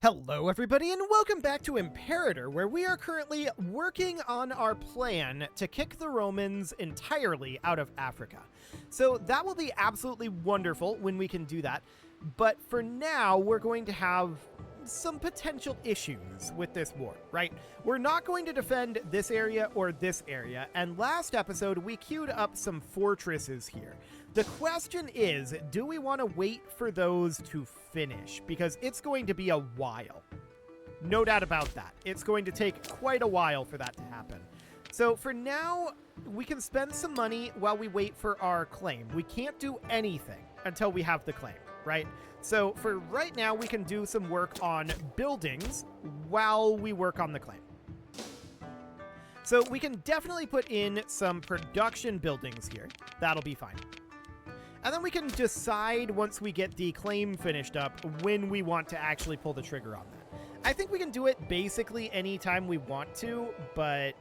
Hello everybody and welcome back to Imperator, where we are currently working on our plan to kick the Romans entirely out of Africa. So that will be absolutely wonderful when we can do that, but for now we're going to have some potential issues with this war, right? We're not going to defend this area or this area, and last episode we queued up some fortresses here. The question is, do we want to wait for those to finish? Because it's going to be a while. No doubt about that. It's going to take quite a while for that to happen. So for now, we can spend some money while we wait for our claim. We can't do anything until we have the claim, right? So for right now, we can do some work on buildings while we work on the claim. So we can definitely put in some production buildings here. That'll be fine. And then we can decide once we get the claim finished up when we want to actually pull the trigger on that. I think we can do it basically anytime we want to, but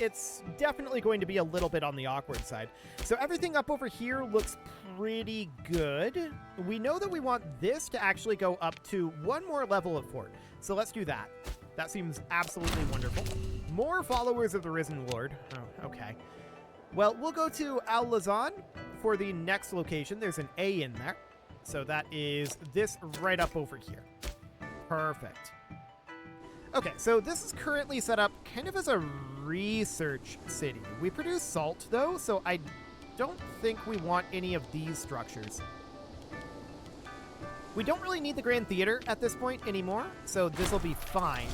it's definitely going to be a little bit on the awkward side. So everything up over here looks pretty good. We know that we want this to actually go up to one more level of fort. So let's do that. That seems absolutely wonderful. More followers of the Risen Lord. Oh, okay. Well, we'll go to Al-Lazan for the next location. There's an A in there. So that is this right up over here. Perfect. Okay, so this is currently set up kind of as a research city. We produce salt, though, so I don't think we want any of these structures. We don't really need the Grand Theater at this point anymore, so this will be fine.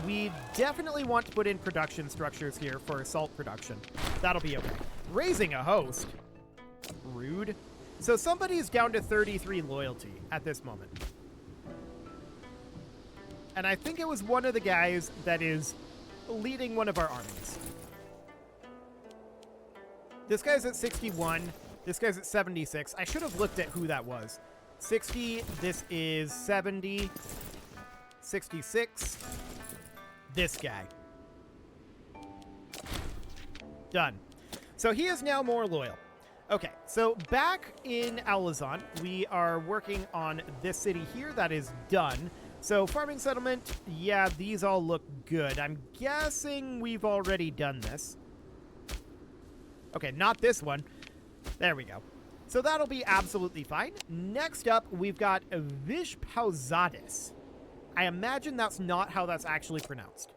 We definitely want to put in production structures here for salt production. That'll be okay. Raising a host. Rude. So somebody's down to 33 loyalty at this moment. And I think it was one of the guys that is leading one of our armies. This guy's at 61. This guy's at 76. I should have looked at who that was. 60. This is 70. 66. This guy. Done. So he is now more loyal. Okay, so back in Al-Lazan, we are working on this city here. That is done. So farming settlement, yeah, these all look good. I'm guessing we've already done this. Okay, not this one. There we go. So that'll be absolutely fine. Next up, we've got Vishpausadis. I imagine that's not how that's actually pronounced.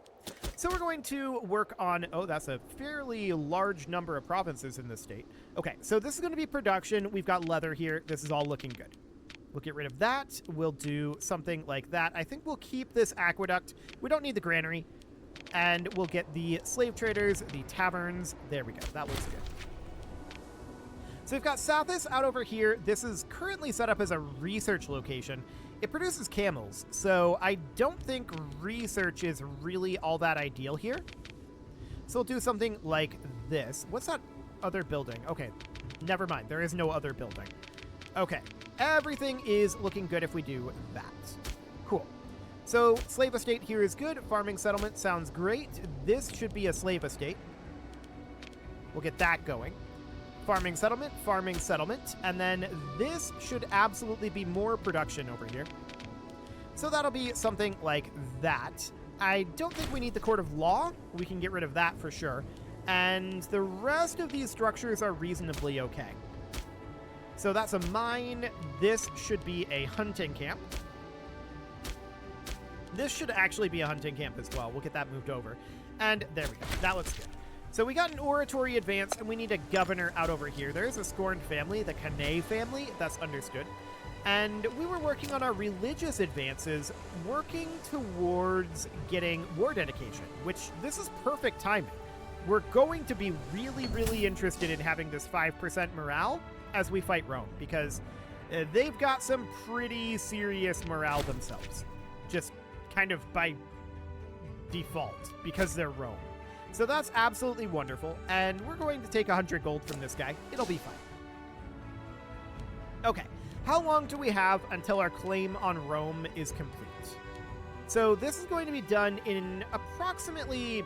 So we're going to work on, oh, that's a fairly large number of provinces in this state. Okay, so this is going to be production. We've got leather here. This is all looking good. We'll get rid of that. We'll do something like that. I think we'll keep this aqueduct. We don't need the granary. And we'll get the slave traders, the taverns. There we go. That looks good. So we've got Southis out over here. This is currently set up as a research location. It produces camels, so I don't think research is really all that ideal here. So we'll do something like this. What's that other building? Okay, never mind. There is no other building. Okay, everything is looking good if we do that. Cool. So slave estate here is good. Farming settlement sounds great. This should be a slave estate. We'll get that going. Farming settlement, and then this should absolutely be more production over here. So that'll be something like that. I don't think we need the Court of Law. We can get rid of that for sure. And the rest of these structures are reasonably okay. So that's a mine. This should be a hunting camp. This should actually be a hunting camp as well. We'll get that moved over. And there we go. That looks good. So we got an oratory advance, and we need a governor out over here. There is a scorned family, the Canay family. That's understood. And we were working on our religious advances, working towards getting war dedication, which this is perfect timing. We're going to be really, really interested in having this 5% morale as we fight Rome, because they've got some pretty serious morale themselves, just kind of by default, because they're Rome. So that's absolutely wonderful, and we're going to take 100 gold from this guy. It'll be fine. Okay, how long do we have until our claim on Rome is complete? So this is going to be done in approximately,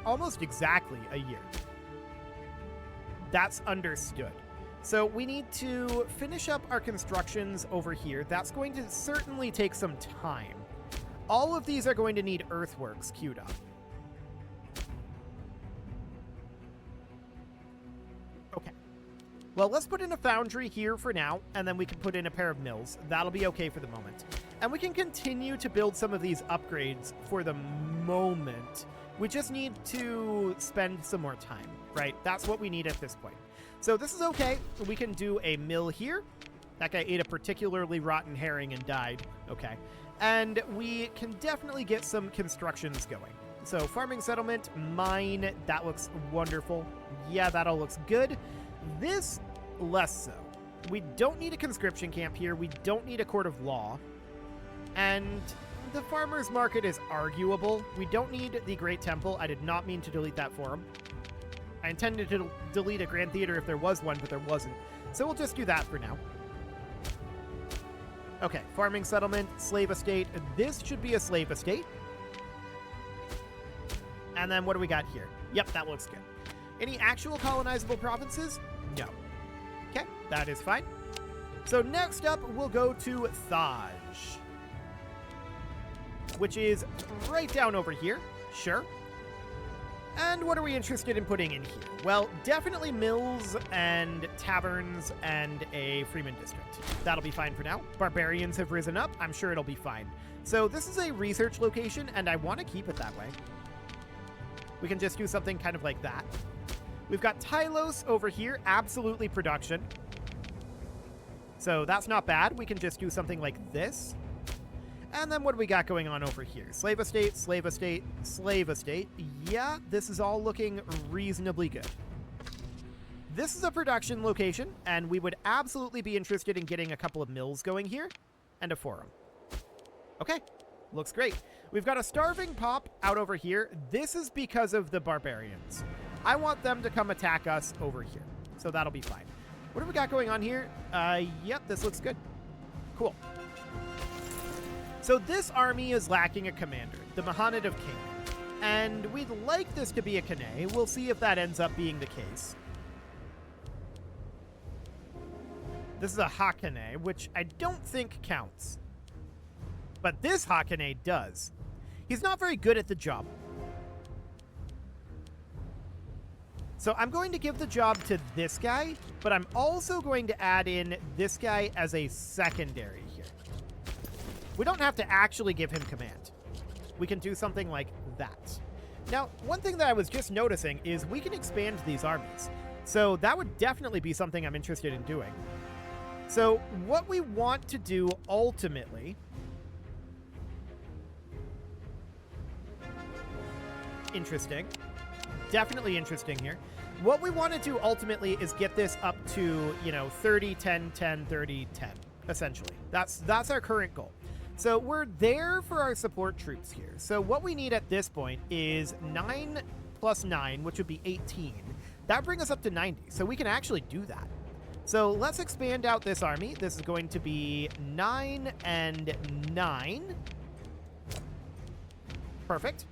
almost exactly a year. That's understood. So we need to finish up our constructions over here. That's going to certainly take some time. all of these are going to need earthworks queued up. Okay. Well, let's put in a foundry here for now, and then we can put in a pair of mills. That'll be okay for the moment. And we can continue to build some of these upgrades for the moment. We just need to spend some more time, right? That's what we need at this point. So this is okay. We can do a mill here. That guy ate a particularly rotten herring and died. Okay. And we can definitely get some constructions going. So farming settlement, mine, that looks wonderful. Yeah, that all looks good. This, less so. We don't need a conscription camp here. We don't need a court of law. And the farmer's market is arguable. We don't need the Great Temple. I did not mean to delete that for him. I intended to delete a Grand Theater if there was one, but there wasn't. So we'll just do that for now. Okay, farming settlement, slave estate. This should be a slave estate. And then what do we got here? Yep, that looks good. Any actual colonizable provinces? No. Okay, that is fine. So next up, we'll go to Thaj, which is right down over here. Sure. And what are we interested in putting in here? Well, definitely mills and taverns and a freeman district. That'll be fine for now. Barbarians have risen up. I'm sure it'll be fine. So this is a research location, and I want to keep it that way. We can just do something kind of like that. We've got Tylos over here, absolutely production. So that's not bad. We can just do something like this. And then what do we got going on over here? Slave estate, slave estate, slave estate. Yeah, this is all looking reasonably good. This is a production location, and we would absolutely be interested in getting a couple of mills going here and a forum. Okay, looks great. We've got a starving pop out over here. This is because of the barbarians. I want them to come attack us over here, so that'll be fine. What do we got going on here? Yep, this looks good. Cool. So this army is lacking a commander, the Mahanid of King, and we'd like this to be a Kane. We'll see if that ends up being the case. This is a Hakane, which I don't think counts. But this Hakane does. He's not very good at the job. So I'm going to give the job to this guy, but I'm also going to add in this guy as a secondary here. We don't have to actually give him command. We can do something like that. Now, one thing that I was just noticing is we can expand these armies. So that would definitely be something I'm interested in doing. So what we want to do ultimately... Interesting. Definitely interesting here. What we want to do ultimately is get this up to, 30, 10, 10, 30, 10, essentially. That's our current goal. So we're there for our support troops here. So what we need at this point is 9 plus 9, which would be 18. That brings us up to 90, so we can actually do that. So let's expand out this army. This is going to be 9 and 9. Perfect.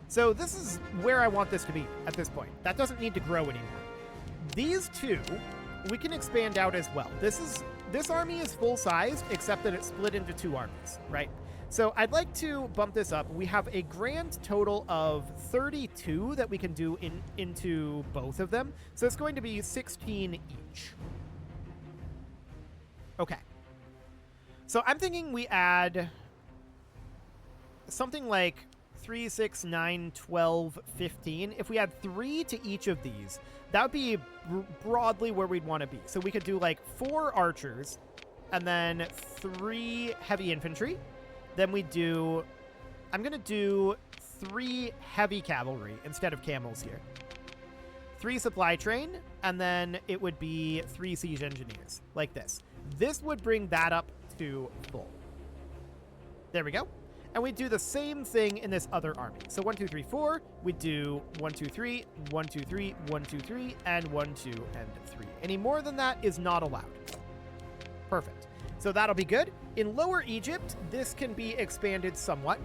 So this is where I want this to be at this point. That doesn't need to grow anymore. These two, we can expand out as well. This army is full-sized, except that it's split into two armies, right? So I'd like to bump this up. We have a grand total of 32 that we can do into both of them. So it's going to be 16 each. Okay. So I'm thinking we add something like 3, 6, 9, 12, 15. If we add 3 to each of these, that would be broadly where we'd want to be. So we could do like 4 archers and then 3 heavy infantry. Then we do... I'm going to do 3 heavy cavalry instead of camels here. 3 supply train, and then it would be 3 siege engineers, like this. This would bring that up to full. There we go. And we do the same thing in this other army. So 1, 2, 3, 4. We do 1, 2, 3, 1, 2, 3, 1, 2, 3, and 1, 2, and 3. Any more than that is not allowed. Perfect. So that'll be good. In Lower Egypt, this can be expanded somewhat.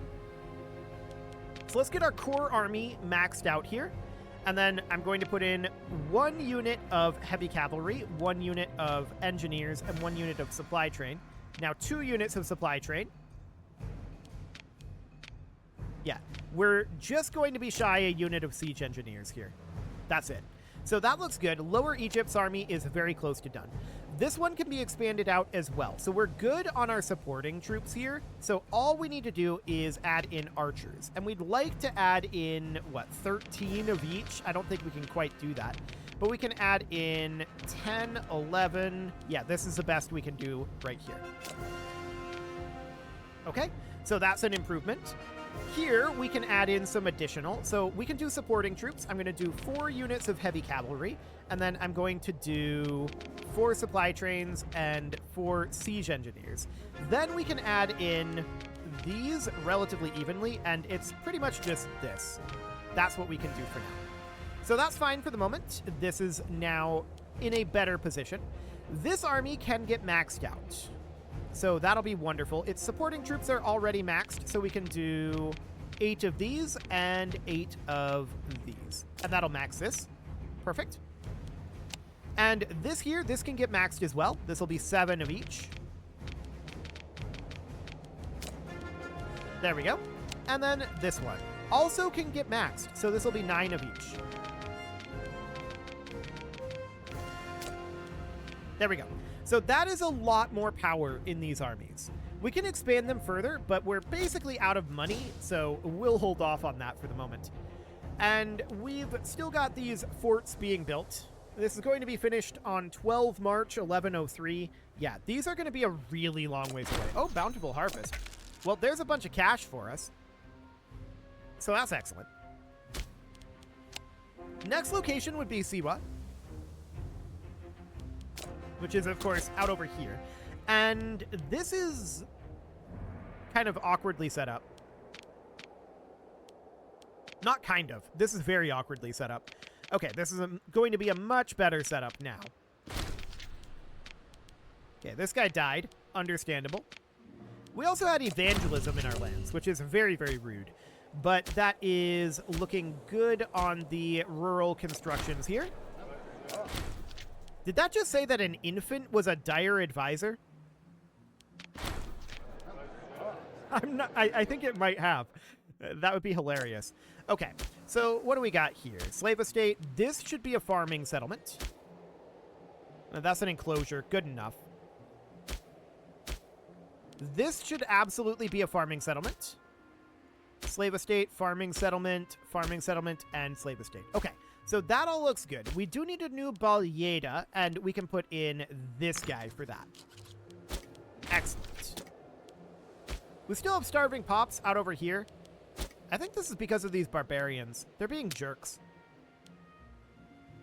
So let's get our core army maxed out here. And then I'm going to put in 1 unit of heavy cavalry, 1 unit of engineers, and 1 unit of supply train. Now 2 units of supply train. Yeah, we're just going to be shy a unit of siege engineers here. That's it. So that looks good. Lower Egypt's army is very close to done. This one can be expanded out as well. So we're good on our supporting troops here. So all we need to do is add in archers. And we'd like to add in, what, 13 of each? I don't think we can quite do that. But we can add in 10, 11. Yeah, this is the best we can do right here. Okay, so that's an improvement. Here, we can add in some additional. So we can do supporting troops. I'm going to do 4 units of heavy cavalry. And then I'm going to do 4 supply trains and 4 siege engineers. Then we can add in these relatively evenly. And it's pretty much just this. That's what we can do for now. So that's fine for the moment. This is now in a better position. This army can get maxed out. So that'll be wonderful. Its supporting troops are already maxed, so we can do 8 of these and 8 of these. And that'll max this. Perfect. And this here, this can get maxed as well. This will be 7 of each. There we go. And then this one also can get maxed, so this will be 9 of each. There we go. So that is a lot more power in these armies. We can expand them further, but we're basically out of money, so we'll hold off on that for the moment. And we've still got these forts being built. This is going to be finished on 12 March 1103. Yeah, these are going to be a really long ways away. Oh, bountiful harvest. Well, there's a bunch of cash for us. So that's excellent. Next location would be Siwa, which is, of course, out over here. And this is kind of awkwardly set up. Not kind of. This is very awkwardly set up. Okay, this is going to be a much better setup now. Okay, this guy died. Understandable. We also had evangelism in our lands, which is very, very rude. But that is looking good on the rural constructions here. Did that just say that an infant was a dire advisor? I think it might have. That would be hilarious. Okay, so what do we got here? Slave estate. This should be a farming settlement. That's an enclosure. Good enough. This should absolutely be a farming settlement. Slave estate, farming settlement, and slave estate. Okay. So that all looks good. We do need a new Balyeda, and we can put in this guy for that. Excellent. We still have starving pops out over here. I think this is because of these barbarians. They're being jerks.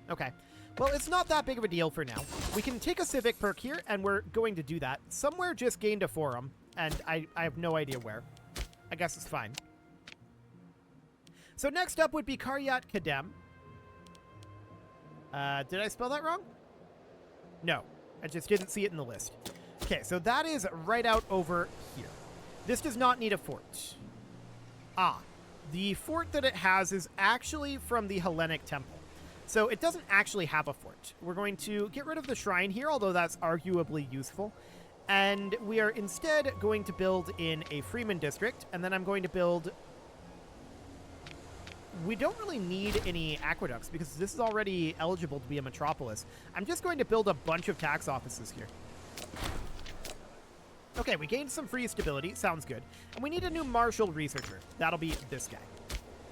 Okay. Well, it's not that big of a deal for now. We can take a civic perk here, and we're going to do that. Somewhere just gained a forum, and I have no idea where. I guess it's fine. So next up would be Karyat Kadem. Did I spell that wrong? No, I just didn't see it in the list. Okay, so that is right out over here. This does not need a fort. Ah, the fort that it has is actually from the Hellenic Temple. So it doesn't actually have a fort. We're going to get rid of the shrine here, although that's arguably useful. And we are instead going to build in a Freeman district, and then I'm going to build... We don't really need any aqueducts because this is already eligible to be a metropolis. I'm just going to build a bunch of tax offices here. Okay, we gained some free stability. Sounds good. And we need a new martial researcher. That'll be this guy.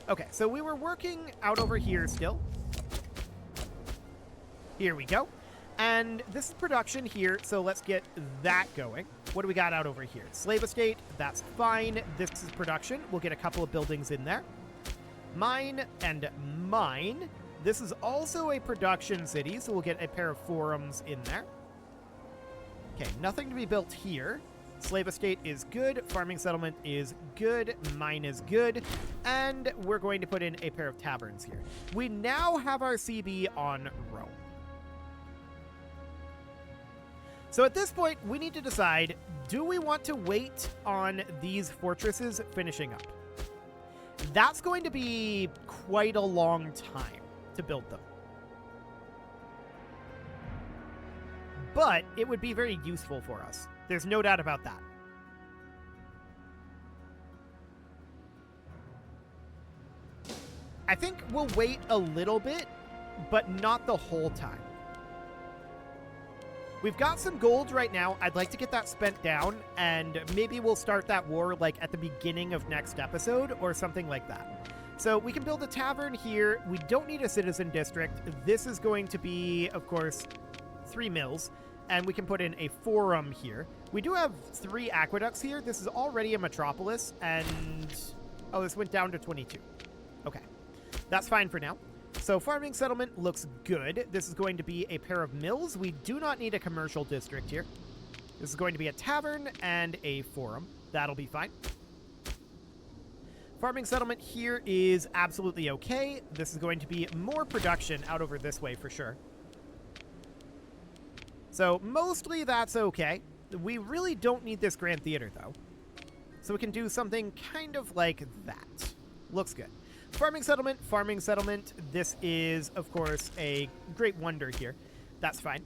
Okay, so we were working out over here still. Here we go. And this is production here, so let's get that going. What do we got out over here? Slave estate. That's fine. This is production. We'll get a couple of buildings in there. Mine and mine. This is also a production city, so we'll get a pair of forums in there. Okay, nothing to be built here. Slave estate is good. Farming settlement is good. Mine is good. And we're going to put in a pair of taverns here. We now have our CB on Rome. So at this point, we need to decide, do we want to wait on these fortresses finishing up? That's going to be quite a long time to build them. But it would be very useful for us. There's no doubt about that. I think we'll wait a little bit, but not the whole time. We've got some gold right now. I'd like to get that spent down, and maybe we'll start that war like at the beginning of next episode or something like that. So we can build a tavern here. We don't need a citizen district. This is going to be, of course, 3 mills, and we can put in a forum here. We do have 3 aqueducts here. This is already a metropolis, and... oh, this went down to 22. Okay. That's fine for now. So farming settlement looks good. This is going to be a pair of mills. We do not need a commercial district here. This is going to be a tavern and a forum. That'll be fine. Farming settlement here is absolutely okay. This is going to be more production out over this way for sure. So mostly that's okay. We really don't need this Grand Theater though. So we can do something kind of like that. Looks good. Farming settlement. This is, of course, a great wonder here. That's fine.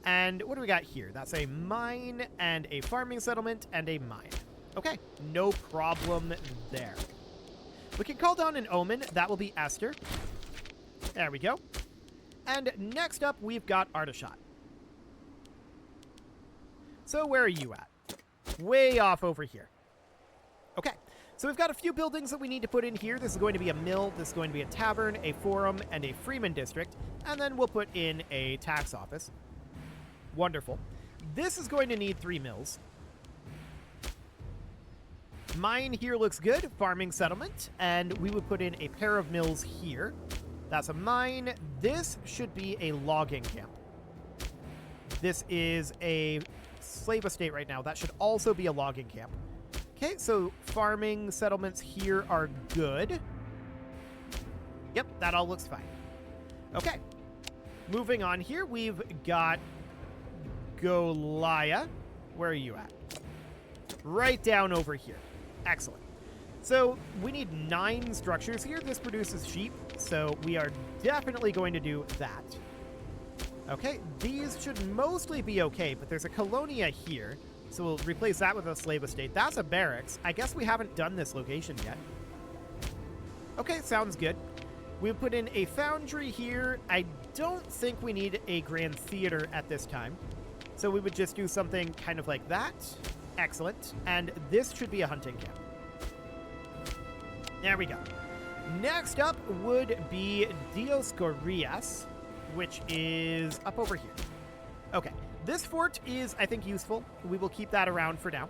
And what do we got here? That's a mine and a farming settlement and a mine. Okay, no problem there. We can call down an omen. That will be Esther. There we go. And next up, we've got Artishot. So where are you at? Way off over here. Okay. So we've got a few buildings that we need to put in here. This is going to be a mill, this is going to be a tavern, a forum, and a freeman district. And then we'll put in a tax office. Wonderful. This is going to need 3 mills. Mine here looks good, farming settlement. And we would put in a pair of mills here. That's a mine. This should be a logging camp. This is a slave estate right now. That should also be a logging camp. Okay, so farming settlements here are good. Yep, that all looks fine. Okay, moving on here, we've got Goliath. Where are you at? Right down over here. Excellent. So we need 9 structures here. This produces sheep, so we are definitely going to do that. Okay, these should mostly be okay, but there's a colonia here. So we'll replace that with a slave estate. That's a barracks. I guess we haven't done this location yet. Okay, sounds good. We'll put in a foundry here. I don't think we need a grand theater at this time. So we would just do something kind of like that. Excellent. And this should be a hunting camp. There we go. Next up would be Dioscorias, which is up over here. Okay. This fort is, I think, useful. We will keep that around for now.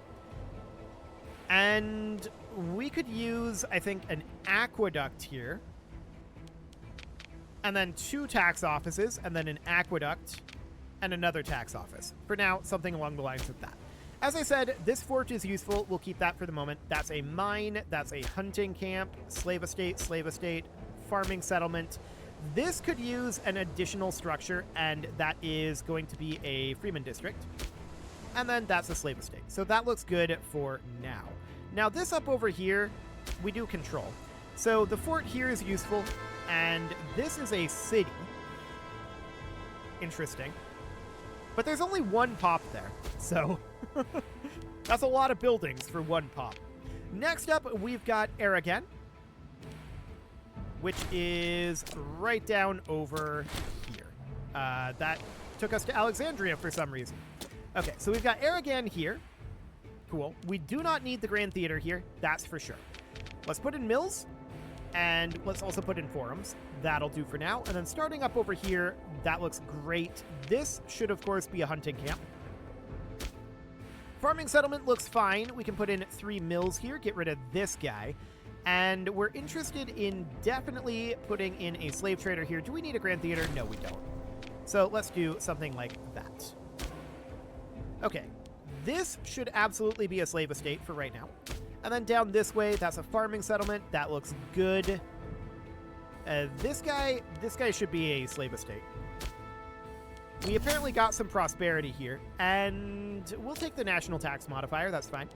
And we could use, I think, an aqueduct here. And then 2 tax offices, and then an aqueduct, and another tax office. For now, something along the lines of that. As I said, this fort is useful. We'll keep that for the moment. That's a mine. That's a hunting camp. Slave estate, farming settlement. This could use an additional structure, and that is going to be a freeman district. And then that's a slave estate. So that looks good for now. Now this up over here, we do control. So the fort here is useful, and this is a city. Interesting. But there's only 1 pop there, so that's a lot of buildings for 1 pop. Next up, we've got Aragon, which is right down over here. That took us to Alexandria for some reason. Okay, so we've got Aragon here. Cool. We do not need the Grand Theater here, that's for sure. Let's put in mills, and let's also put in forums. That'll do for now. And then starting up over here, that looks great. This should, of course, be a hunting camp. Farming settlement looks fine. We can put in 3 mills here, get rid of this guy. And we're interested in definitely putting in a slave trader here. Do we need a Grand Theater? No, we don't. So let's do something like that. Okay, this should absolutely be a slave estate for right now. And then down this way, that's a farming settlement. That looks good. This guy should be a slave estate. We apparently got some prosperity here, and we'll take the national tax modifier. That's fine.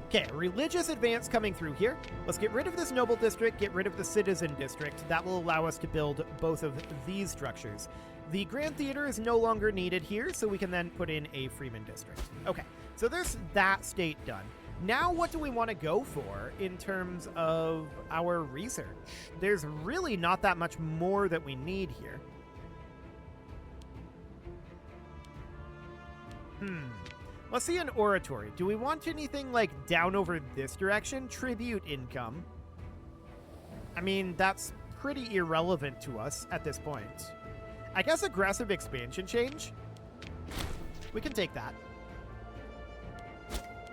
Okay, religious advance coming through here. Let's get rid of this noble district, get rid of the citizen district. That will allow us to build both of these structures. The Grand Theater is no longer needed here, so we can then put in a freeman district. Okay, so there's that state done. Now, what do we want to go for in terms of our research? There's really not that much more that we need here. Let's see an oratory. Do we want anything like down over this direction? Tribute income. I mean, that's pretty irrelevant to us at this point. I guess aggressive expansion change? We can take that.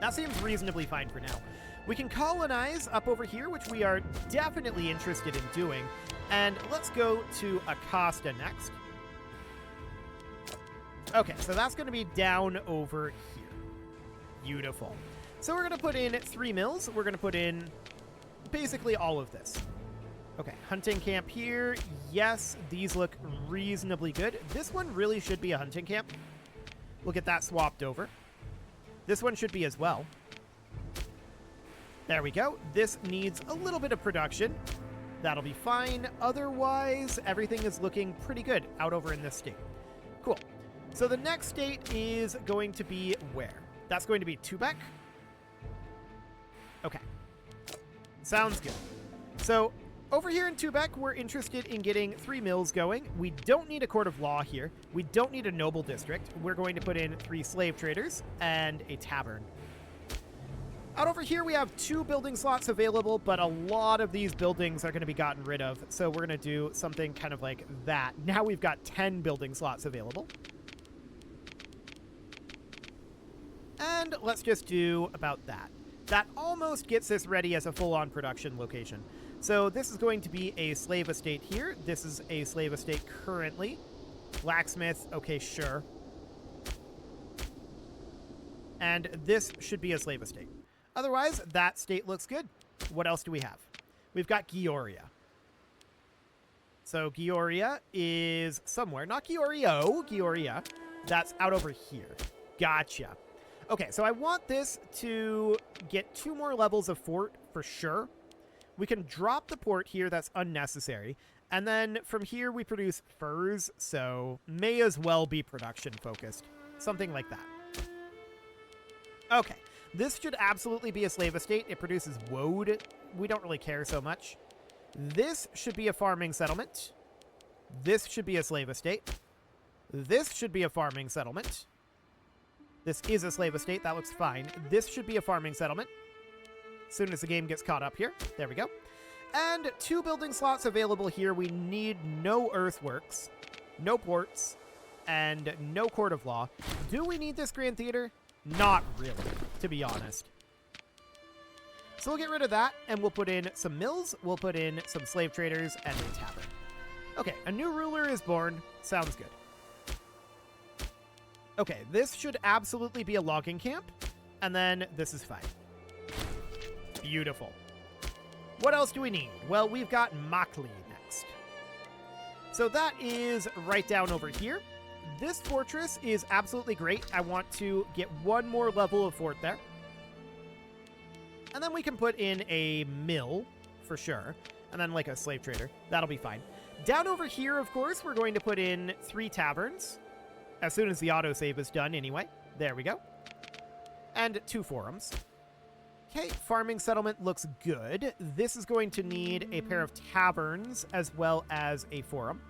That seems reasonably fine for now. We can colonize up over here, which we are definitely interested in doing. And let's go to Acosta next. Okay, so that's going to be down over here. Beautiful. So we're going to put in 3 mills. We're going to put in basically all of this. Okay, hunting camp here. Yes, these look reasonably good. This one really should be a hunting camp. We'll get that swapped over. This one should be as well. There we go. This needs a little bit of production. That'll be fine. Otherwise, everything is looking pretty good out over in this state. Cool. So the next state is going to be where? That's going to be Tubec. Okay. Sounds good. So over here in Tubec, we're interested in getting 3 mills going. We don't need a court of law here. We don't need a noble district. We're going to put in 3 slave traders and a tavern. Out over here, we have 2 building slots available, but a lot of these buildings are going to be gotten rid of. So we're going to do something kind of like that. Now we've got 10 building slots available. And let's just do about that. That almost gets this ready as a full-on production location. So this is going to be a slave estate here. This is a slave estate currently. Blacksmith, okay, sure. And this should be a slave estate. Otherwise, that state looks good. What else do we have? We've got Gioria. So Gioria is somewhere. Not Giorio, Gioria. That's out over here. Gotcha. Okay, so I want this to get 2 more levels of fort for sure. We can drop the port here. That's unnecessary. And then from here, we produce furs, so may as well be production focused. Something like that. Okay, this should absolutely be a slave estate. It produces woad. We don't really care so much. This should be a farming settlement. This should be a slave estate. This should be a farming settlement. This is a slave estate. That looks fine. This should be a farming settlement. As soon as the game gets caught up here. There we go. And 2 building slots available here. We need no earthworks, no ports, and no court of law. Do we need this grand theater? Not really, to be honest. So we'll get rid of that, and we'll put in some mills. We'll put in some slave traders and a tavern. Okay, a new ruler is born. Sounds good. Okay, this should absolutely be a logging camp, and then this is fine. Beautiful. What else do we need? Well, we've got Makli next. So that is right down over here. This fortress is absolutely great. I want to get 1 more level of fort there. And then we can put in a mill, for sure. And then like a slave trader. That'll be fine. Down over here, of course, we're going to put in 3 taverns. As soon as the autosave is done anyway. There we go. And 2 forums. Okay, farming settlement looks good. This is going to need a pair of taverns as well as a forum.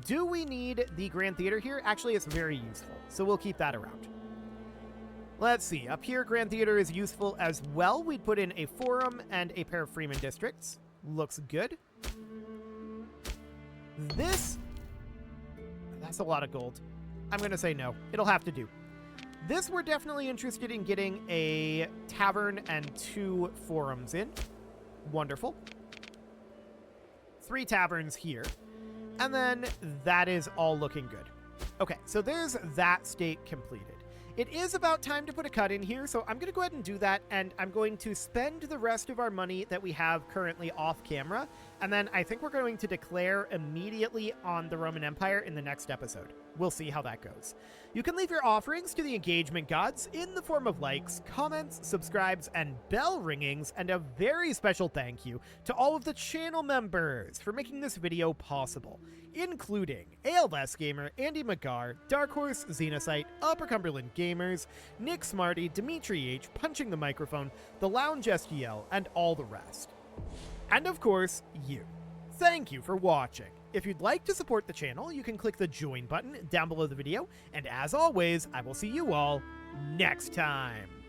Do we need the Grand Theater here? Actually, it's very useful, so we'll keep that around. Let's see. Up here, Grand Theater is useful as well. We'd put in a forum and a pair of Freeman districts. Looks good. This... That's a lot of gold. I'm going to say no. It'll have to do. This, we're definitely interested in getting a tavern and 2 forums in. Wonderful. 3 taverns here. And then that is all looking good. Okay, so there's that state completed. It is about time to put a cut in here, so I'm going to go ahead and do that, and I'm going to spend the rest of our money that we have currently off camera, and then I think we're going to declare immediately on the Roman Empire in the next episode. we'll see how that goes. You can leave your offerings to the engagement gods in the form of likes, comments, subscribes, and bell ringings, and a very special thank you to all of the channel members for making this video possible, including ALS Gamer, Andy McGar, Dark Horse, Xenocyte, Upper Cumberland Gamers, Nick Smarty, Dimitri H, Punching the Microphone, The Lounge SGL, and all the rest. And of course, you. Thank you for watching. If you'd like to support the channel, you can click the join button down below the video, and as always, I will see you all next time.